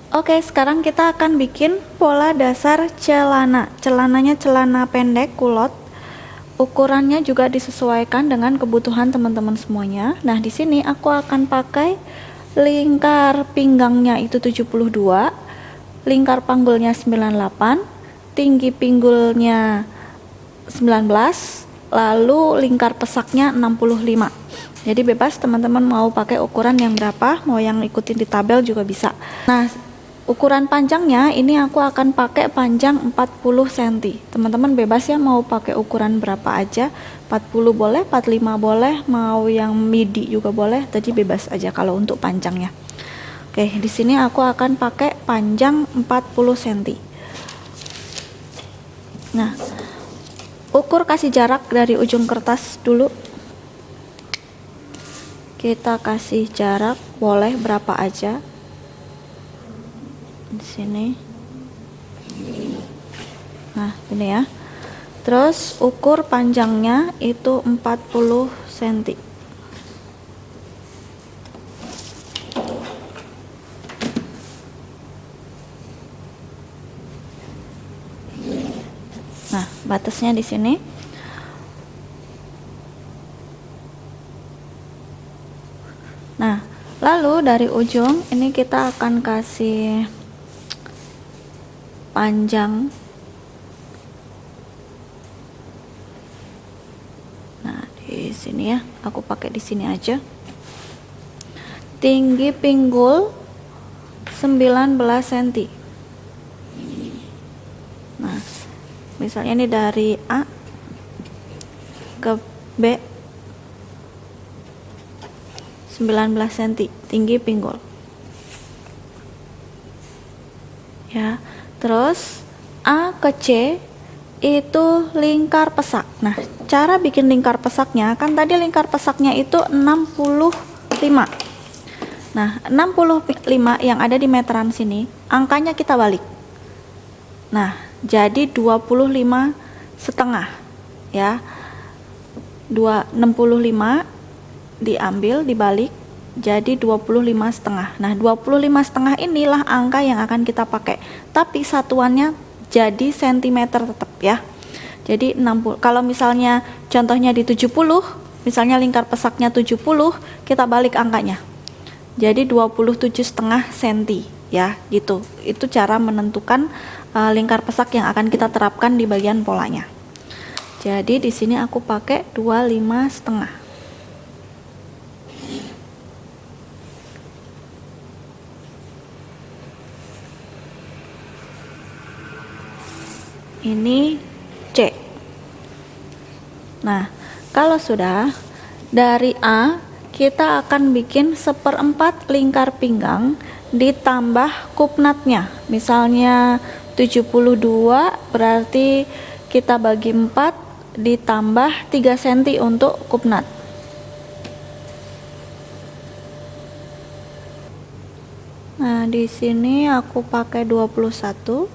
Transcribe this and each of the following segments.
Oke, sekarang kita akan bikin pola dasar celana. Celananya celana pendek kulot. Ukurannya juga disesuaikan dengan kebutuhan teman-teman semuanya. Nah, di sini aku akan pakai lingkar pinggangnya itu 72, lingkar panggulnya 98, tinggi pinggulnya 19, lalu lingkar pesaknya 65. Jadi bebas teman-teman mau pakai ukuran yang berapa, mau yang ikutin di tabel juga bisa. Nah, ukuran panjangnya ini aku akan pakai panjang 40 cm. Teman-teman bebas ya mau pakai ukuran berapa aja. 40 boleh, 45 boleh, mau yang midi juga boleh. Jadi bebas aja kalau untuk panjangnya. Oke, di sini aku akan pakai panjang 40 cm. Nah, ukur kasih jarak dari ujung kertas dulu. Kita kasih jarak boleh berapa aja. Di sini. Nah, ini ya. Terus ukur panjangnya itu 40 cm. Nah, batasnya di sini. Nah, lalu dari ujung ini kita akan kasih panjang. Nah, di sini ya, aku pakai di sini aja. Tinggi pinggul 19 cm. Nah, misalnya ini dari A ke B 19 cm tinggi pinggul. Ya, terus A ke C itu lingkar pesak. Nah, cara bikin lingkar pesaknya, kan tadi lingkar pesaknya itu 65. Nah, 65 yang ada di meteran sini, angkanya kita balik. Nah, jadi 25 setengah ya. 65 diambil dibalik jadi 25 setengah. Nah, 25 setengah inilah angka yang akan kita pakai, tapi satuannya jadi sentimeter tetap ya. Jadi 60. Kalau misalnya contohnya di 70, misalnya lingkar pesaknya 70, kita balik angkanya jadi 27,5 cm ya, gitu. Itu cara menentukan lingkar pesak yang akan kita terapkan di bagian polanya. Jadi di sini aku pakai 25 setengah. Ini C. Nah, kalau sudah, dari A kita akan bikin 1/4 lingkar pinggang ditambah kupnatnya. Misalnya 72 berarti kita bagi 4 ditambah 3 cm untuk kupnat. Nah, di sini aku pakai 21.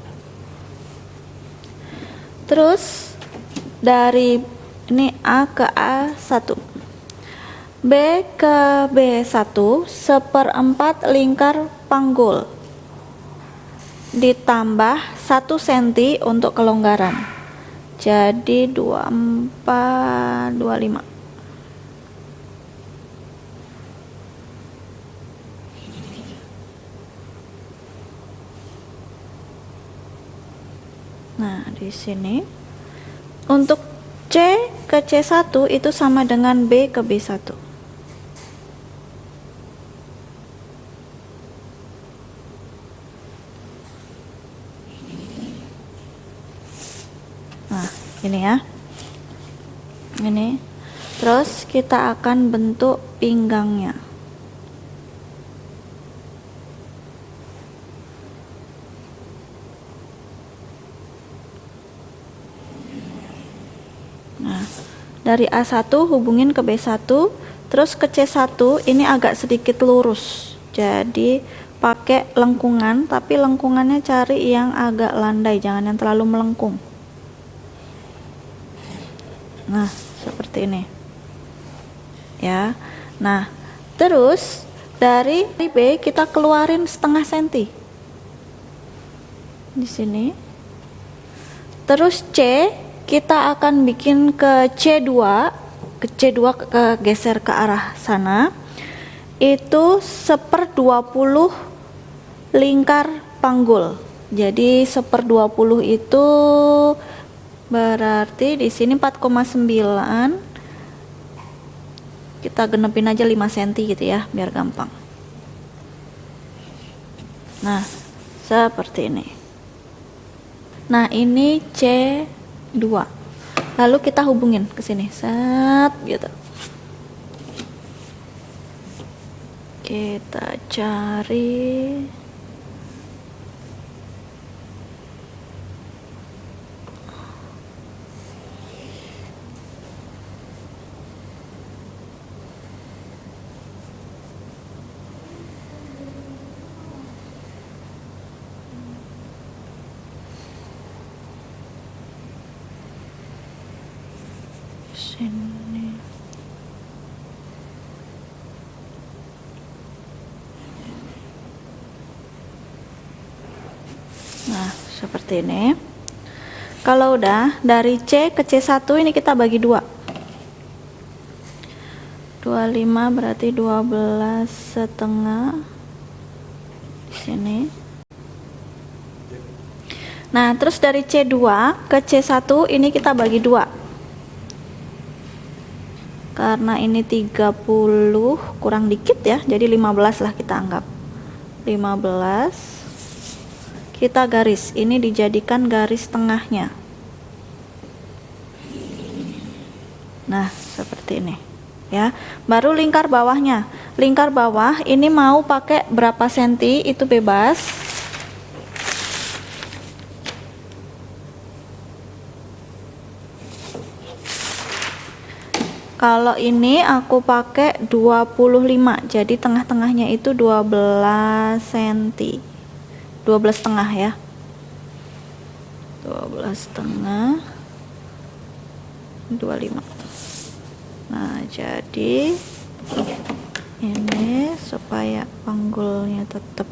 Terus dari ini A ke A1, B ke B1 1/4 lingkar panggul ditambah 1 cm untuk kelonggaran, jadi 24 25. Nah, di sini untuk C ke C1 itu sama dengan B ke B1. Nah, ini ya. Ini. Terus kita akan bentuk pinggangnya. Nah, dari A1 hubungin ke B1, terus ke C1 ini agak sedikit lurus. Jadi pakai lengkungan, tapi lengkungannya cari yang agak landai, jangan yang terlalu melengkung. Nah, seperti ini. Ya. Nah, terus dari B kita keluarin setengah senti. di sini. Terus C kita akan bikin ke C2, ke geser ke arah sana, itu 1/20 lingkar panggul. Jadi 1/20 itu berarti di sini 4,9, kita genepin aja 5 cm gitu ya biar gampang. Nah seperti ini. Nah ini C2, lalu kita hubungin ke sini, set gitu. Kita cari sini. Nah seperti ini. Kalau udah dari C ke C1 ini kita bagi 2. 25 berarti 12,5 di sini. Nah terus dari C2 ke C1 ini kita bagi 2. Karena ini 30 kurang dikit ya, jadi 15 lah kita anggap. 15. Kita garis, ini dijadikan garis tengahnya. Nah, seperti ini. Ya. Baru lingkar bawahnya. Lingkar bawah ini mau pakai berapa senti itu bebas. Kalau ini aku pakai 25, jadi tengah-tengahnya itu 12 cm. 12,5 ya. 12,5 25. Nah, jadi ini supaya panggulnya tetap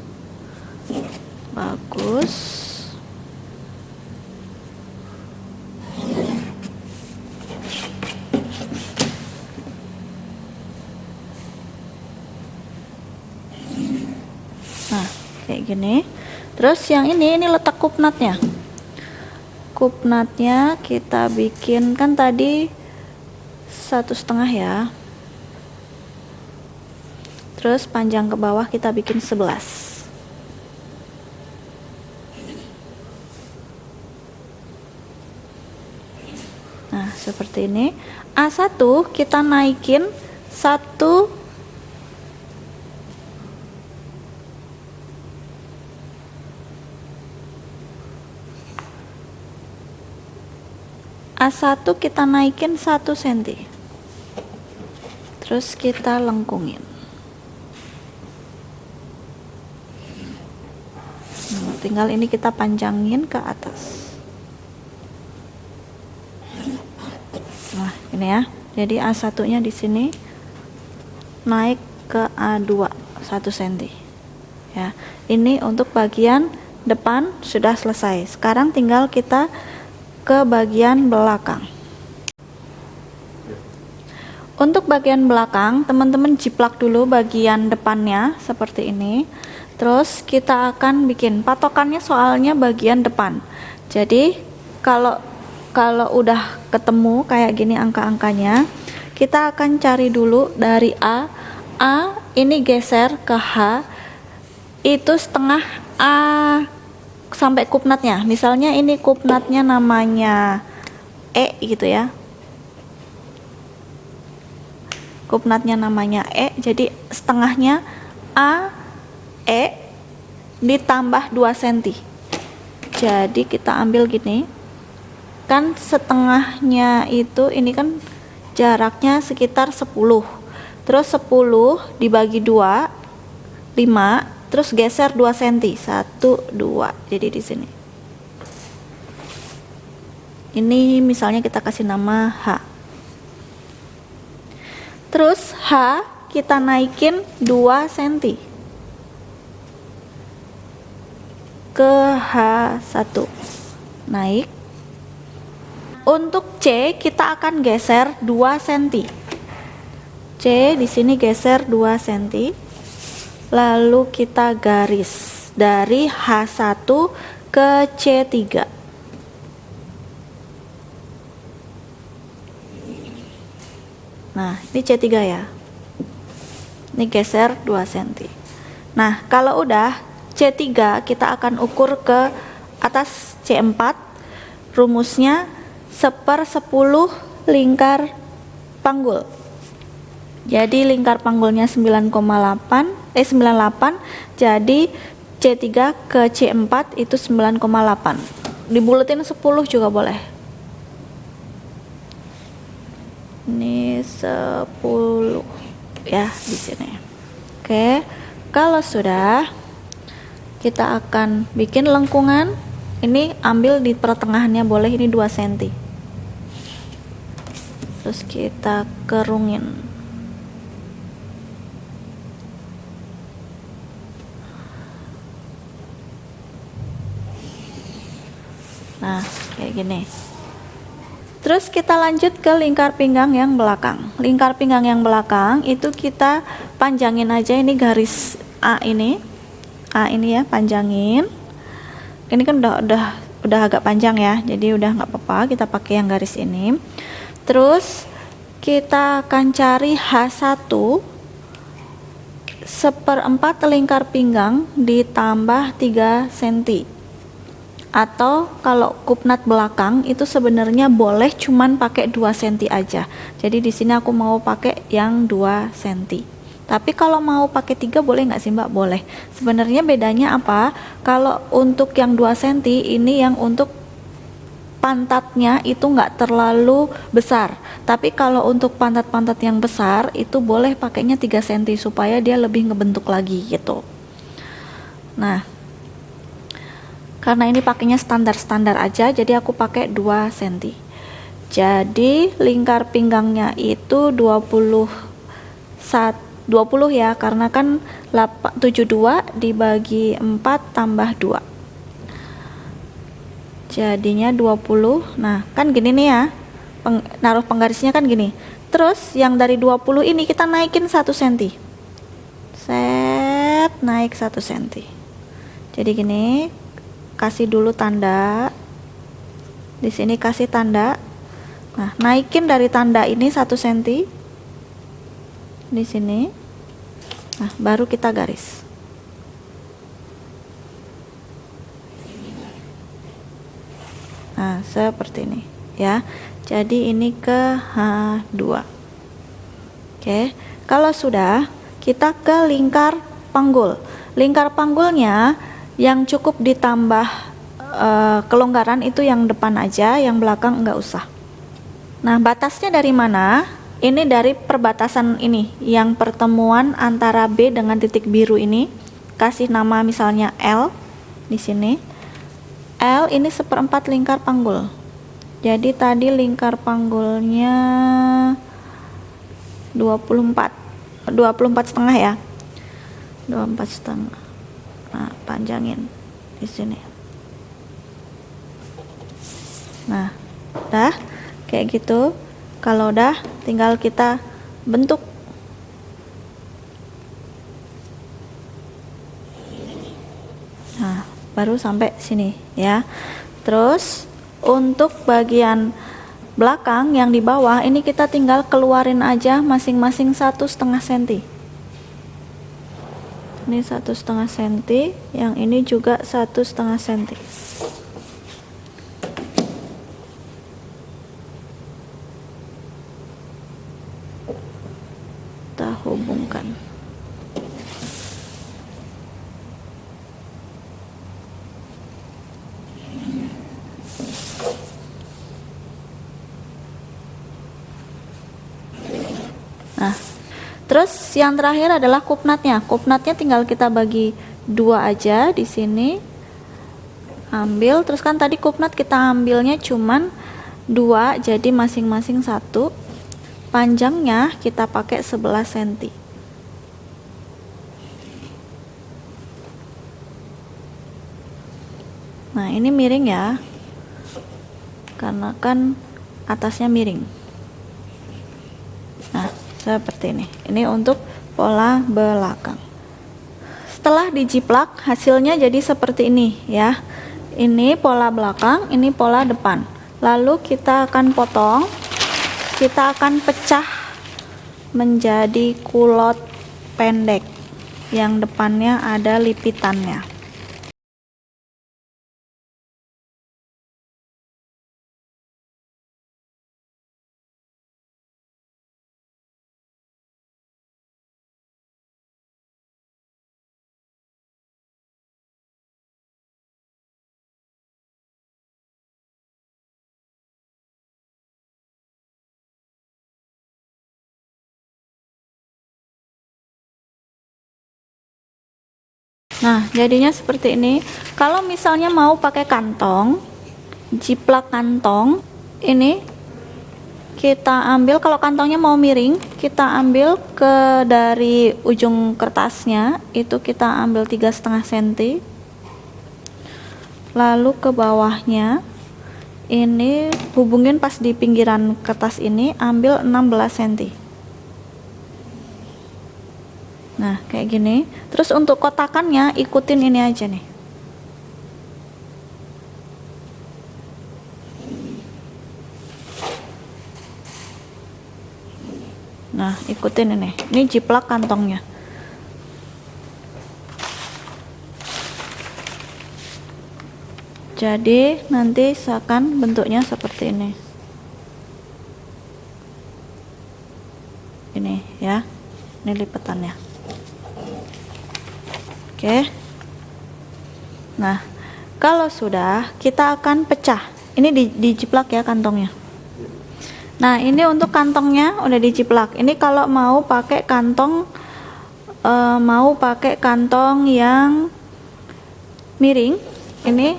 bagus. Nah, kayak gini. Terus yang ini letak kupnatnya. Kupnatnya kita bikin, kan tadi 1,5 ya. Terus panjang ke bawah kita bikin 11. Nah, seperti ini. A1 kita naikin 1 A1 kita naikin 1 cm. Terus kita lengkungin. Nah, tinggal ini kita panjangin ke atas. Nah, ini ya. Jadi A1-nya di sini naik ke A2 1 cm. Ya. Ini untuk bagian depan sudah selesai. Sekarang tinggal kita ke bagian belakang. Untuk bagian belakang, teman-teman jiplak dulu bagian depannya seperti ini. Terus kita akan bikin patokannya, soalnya bagian depan. Jadi kalau udah ketemu kayak gini angka-angkanya, kita akan cari dulu dari A. A ini geser ke H, itu setengah A sampai kupnatnya. Misalnya ini kupnatnya namanya E gitu ya. Kupnatnya namanya E, jadi setengahnya A E ditambah 2 cm. Jadi kita ambil gini. Kan setengahnya itu, ini kan jaraknya sekitar 10. Terus 10 dibagi 2, 5. Terus geser 2 cm, 1, 2. Jadi di sini. Ini misalnya kita kasih nama H. Terus H kita naikin 2 cm. ke H1. Naik. Untuk C kita akan geser 2 cm. C di sini geser 2 cm. Lalu kita garis dari H1 ke C3. Nah, ini C3 ya. Ini geser 2 cm. Nah, kalau udah C3 kita akan ukur ke atas C4. Rumusnya 1/10 lingkar panggul. Jadi lingkar panggulnya 98, jadi C3 ke C4 itu 9,8. Dibuletin 10 juga boleh. Ini 10 ya di sini. Oke, kalau sudah kita akan bikin lengkungan. Ini ambil di pertengahannya boleh, ini 2 cm. Terus kita kerungin. Nah, kayak gini. Terus kita lanjut ke lingkar pinggang yang belakang. Lingkar pinggang yang belakang itu kita panjangin aja ini garis A ini. A ini ya, panjangin. Ini kan udah agak panjang ya. Jadi udah nggak apa-apa, kita pakai yang garis ini. Terus kita akan cari H1 1/4 lingkar pinggang ditambah 3 cm. Atau kalau kupnat belakang itu sebenarnya boleh cuman pakai 2 cm aja. Jadi di sini aku mau pakai yang 2 cm. Tapi kalau mau pakai 3 boleh nggak sih Mbak? Boleh. Sebenarnya bedanya apa? Kalau untuk yang 2 cm ini yang untuk pantatnya itu nggak terlalu besar. Tapi kalau untuk pantat-pantat yang besar itu boleh pakainya 3 cm supaya dia lebih ngebentuk lagi gitu. Nah, karena ini pakainya standar-standar aja, jadi aku pakai 2 cm. Jadi lingkar pinggangnya itu 20 ya, karena kan 72 dibagi 4 tambah 2. Jadinya 20. Nah, kan gini nih ya. Naruh penggarisnya kan gini. Terus yang dari 20 ini kita naikin 1 cm. Set, naik 1 cm. Jadi gini. Kasih dulu tanda. Di sini kasih tanda. Nah, naikin dari tanda ini 1 cm. Di sini. Nah, baru kita garis. Nah, seperti ini ya. Jadi ini ke H2. Oke, kalau sudah kita ke lingkar panggul. Lingkar panggulnya yang cukup ditambah kelonggaran itu yang depan aja, yang belakang enggak usah. Nah, batasnya dari mana? Ini dari perbatasan ini, yang pertemuan antara B dengan titik biru ini. Kasih nama misalnya L di sini. L ini 1/4 lingkar panggul. Jadi tadi lingkar panggulnya 24 setengah ya. 24 setengah. Nah, panjangin di sini. Nah, udah kayak gitu. Kalau udah, tinggal kita bentuk. Nah, baru sampai sini ya. Terus untuk bagian belakang yang di bawah ini kita tinggal keluarin aja masing-masing 1,5 cm. Ini 1,5 cm, yang ini juga 1,5 cm. Kita hubungkan. Nah, terus yang terakhir adalah kupnatnya. Kupnatnya tinggal kita bagi 2 aja di sini. Ambil, terus kan tadi kupnat kita ambilnya cuman 2, jadi masing-masing 1. Panjangnya kita pakai 11 cm. ini miring ya, karena kan atasnya miring. Nah, seperti ini. Ini untuk pola belakang. Setelah dijiplak, hasilnya jadi seperti ini ya. Ini pola belakang, ini pola depan. Lalu kita akan potong, kita akan pecah menjadi kulot pendek yang depannya ada lipitannya. Nah, jadinya seperti ini. Kalau misalnya mau pakai kantong, jiplak kantong, ini kita ambil, kalau kantongnya mau miring, kita ambil ke dari ujung kertasnya, itu kita ambil 3,5 cm. Lalu ke bawahnya, ini hubungin pas di pinggiran kertas ini, ambil 16 cm. Nah, kayak gini. Terus untuk kotakannya ikutin ini aja nih. Nah, ikutin ini. Ini jiplak kantongnya. Jadi nanti seakan bentuknya seperti ini. Ini ya. Ini lipatannya. Oke. Nah, kalau sudah, kita akan pecah. Ini dijiplak ya kantongnya. Nah, ini untuk kantongnya udah dijiplak. Ini kalau mau pakai kantong yang miring, ini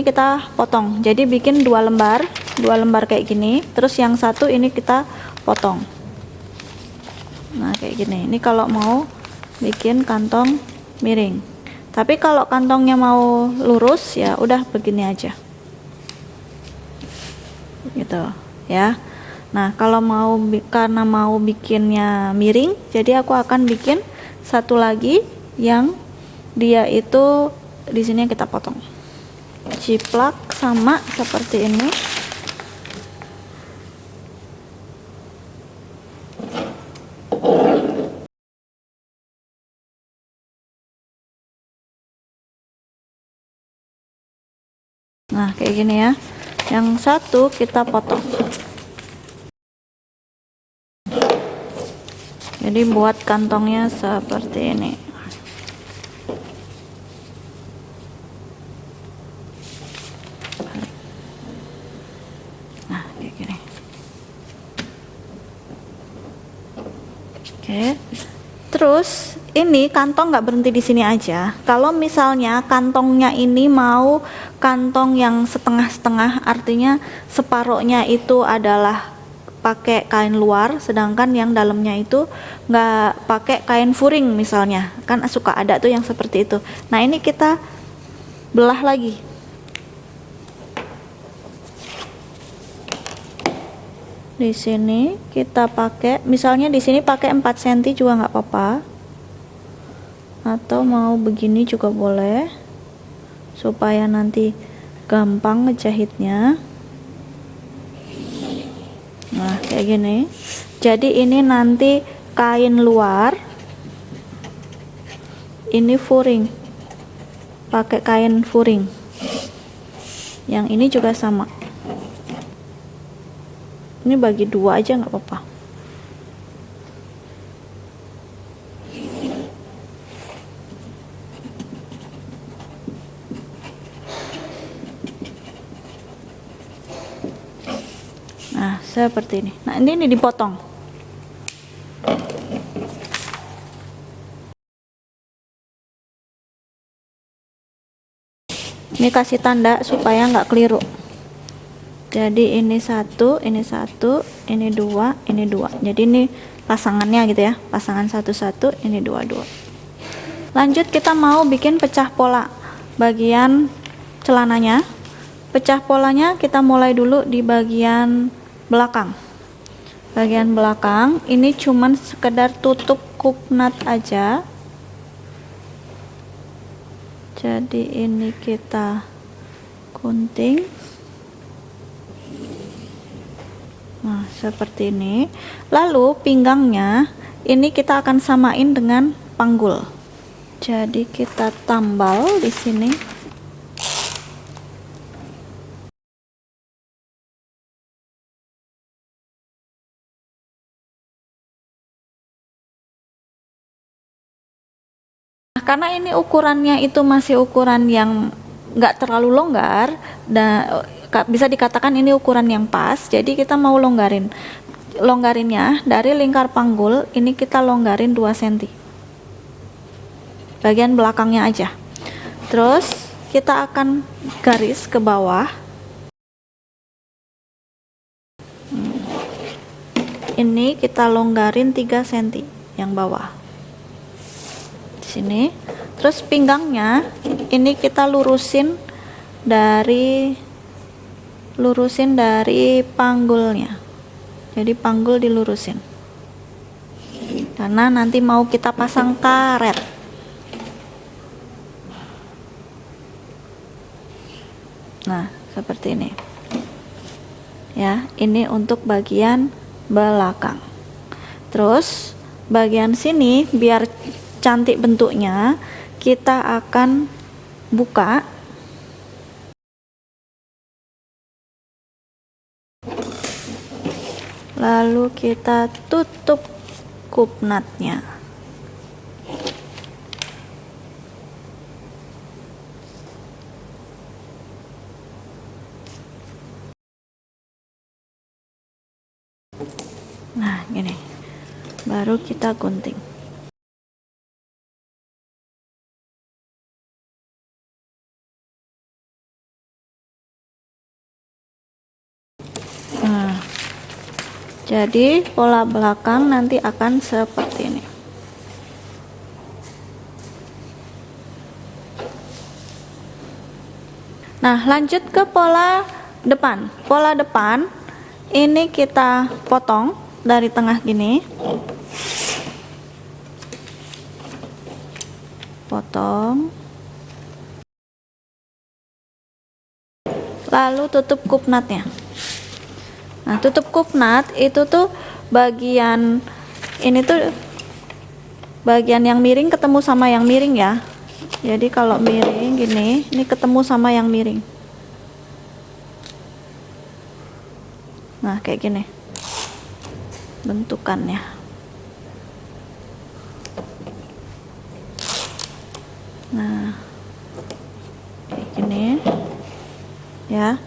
kita potong. Jadi bikin 2 lembar kayak gini. Terus yang satu ini kita potong. Nah, kayak gini. Ini kalau mau bikin kantong miring. Tapi kalau kantongnya mau lurus ya udah begini aja. Gitu ya. Nah, kalau karena mau bikinnya miring, jadi aku akan bikin satu lagi yang dia itu di sini kita potong. Jiplak sama seperti ini. Nah, kayak gini ya. Yang satu kita potong. Jadi buat kantongnya seperti ini. Nah, kayak gini. Oke. Terus ini kantong nggak berhenti di sini aja. Kalau misalnya kantongnya ini mau kantong yang setengah-setengah, artinya separohnya itu adalah pakai kain luar, sedangkan yang dalamnya itu nggak pakai kain furing misalnya, kan suka ada tuh yang seperti itu. Nah, ini kita belah lagi. Di sini kita pakai, misalnya di sini pakai 4 cm juga nggak apa-apa, atau mau begini juga boleh, supaya nanti gampang ngejahitnya. Nah, kayak gini. Jadi ini nanti kain luar, ini furing, pakai kain furing. Yang ini juga sama. Ini bagi 2 aja nggak apa-apa. Nah, seperti ini. Nah, ini dipotong. Ini kasih tanda supaya nggak keliru. Jadi ini satu, ini 2, ini 2. Jadi ini pasangannya gitu ya. Pasangan 1, ini 2. Lanjut kita mau bikin pecah pola bagian celananya. Pecah polanya kita mulai dulu di bagian belakang. Bagian belakang ini cuman sekedar tutup kupnat aja. Jadi ini kita gunting. Nah, seperti ini. Lalu pinggangnya ini kita akan samain dengan panggul. Jadi kita tambal di sini. Karena ini ukurannya itu masih ukuran yang nggak terlalu longgar dan bisa dikatakan ini ukuran yang pas, jadi kita mau longgarinnya dari lingkar panggul ini kita longgarin 2 cm bagian belakangnya aja. Terus kita akan garis ke bawah. Ini kita longgarin 3 cm yang bawah sini. Terus pinggangnya ini kita lurusin dari panggulnya. Jadi panggul dilurusin karena nanti mau kita pasang karet. Nah, seperti ini ya. Ini untuk bagian belakang. Terus bagian sini biar cantik bentuknya, kita akan buka. Lalu kita tutup kupnatnya. Nah, gini. Baru kita gunting. Nah, jadi pola belakang nanti akan seperti ini. Nah, lanjut ke pola depan. Pola depan ini kita potong dari tengah gini. Potong. Lalu tutup kupnatnya. Nah, tutup kupnat itu tuh bagian ini tuh bagian yang miring ketemu sama yang miring ya. Jadi kalau miring gini, ini ketemu sama yang miring. Nah, kayak gini bentukannya. Nah, kayak gini ya.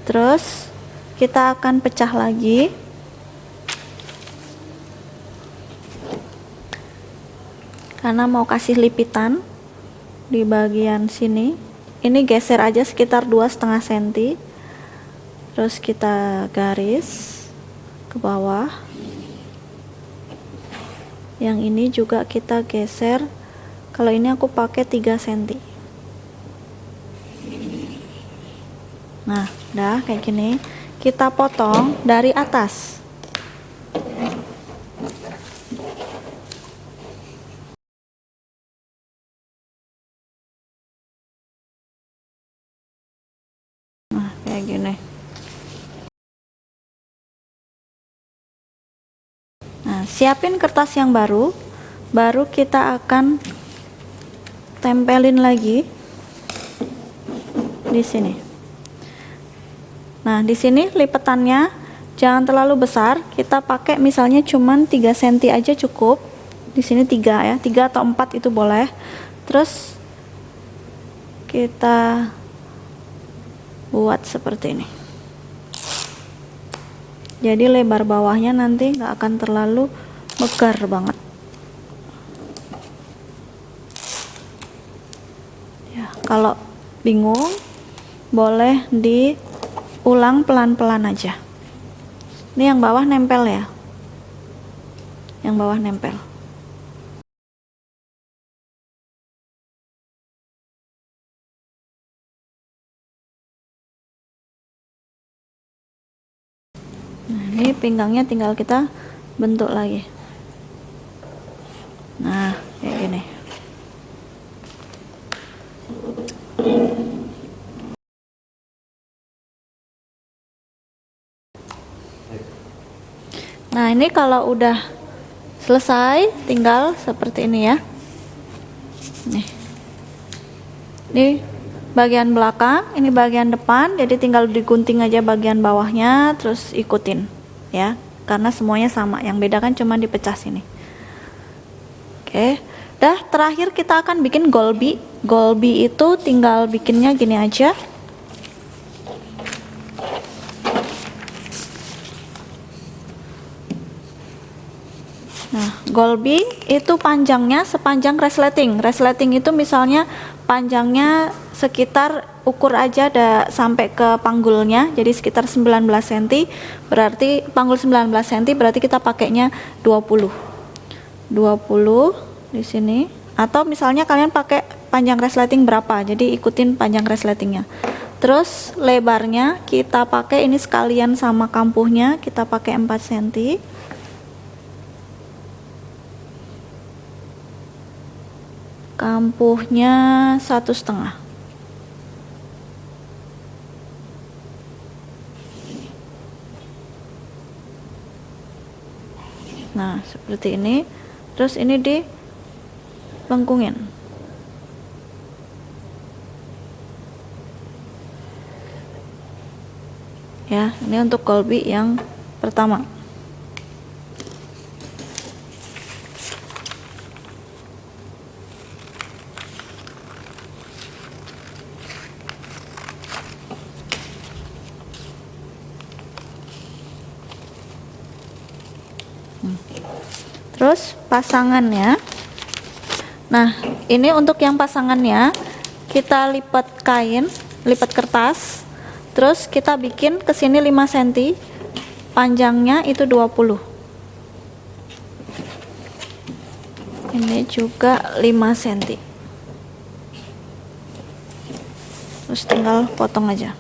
Terus kita akan pecah lagi. Karena mau kasih lipitan di bagian sini. Ini geser aja sekitar 2,5 cm. Terus kita garis ke bawah. Yang ini juga kita geser. Kalau ini aku pakai 3 cm. Nah, udah kayak gini. Kita potong dari atas. Nah, kayak gini. Nah, siapin kertas yang baru kita akan tempelin lagi di sini. Nah, di sini lipetannya jangan terlalu besar, kita pakai misalnya cuman 3 cm aja cukup. Di sini 3 ya, 3 atau 4 itu boleh. Terus kita buat seperti ini. Jadi lebar bawahnya nanti nggak akan terlalu megar banget. Ya, kalau bingung boleh diulang pelan-pelan aja. Ini yang bawah nempel ya. Yang bawah nempel. Nah, ini pinggangnya tinggal kita bentuk lagi. Nah, kayak gini. Nah, ini kalau udah selesai, tinggal seperti ini ya. Nih. Ini bagian belakang, ini bagian depan, jadi tinggal digunting aja bagian bawahnya, terus ikutin ya, karena semuanya sama, yang beda kan cuma dipecah sini. Oke, dah terakhir kita akan bikin golbi. Golbi itu tinggal bikinnya gini aja. Nah, golbi itu panjangnya sepanjang resleting. Resleting itu misalnya panjangnya sekitar, ukur aja sampai ke panggulnya, jadi sekitar 19 cm, berarti panggul 19 cm berarti kita pakainya 20 di sini. Atau misalnya kalian pakai panjang resleting berapa, jadi ikutin panjang resletingnya. Terus lebarnya kita pakai ini sekalian sama kampuhnya, kita pakai 4 cm. Kampuhnya 1,5. Nah, seperti ini. Terus ini dilengkungin. Ya, ini untuk golbi yang pertama. Terus pasangannya, nah ini untuk yang pasangannya kita lipat kain, lipat kertas, terus kita bikin ke sini 5 cm, panjangnya itu 20. Ini juga 5 cm. Terus tinggal potong aja.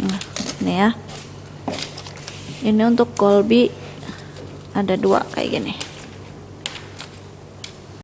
Nah, ini ya. Ini untuk golbi ada 2 kayak gini.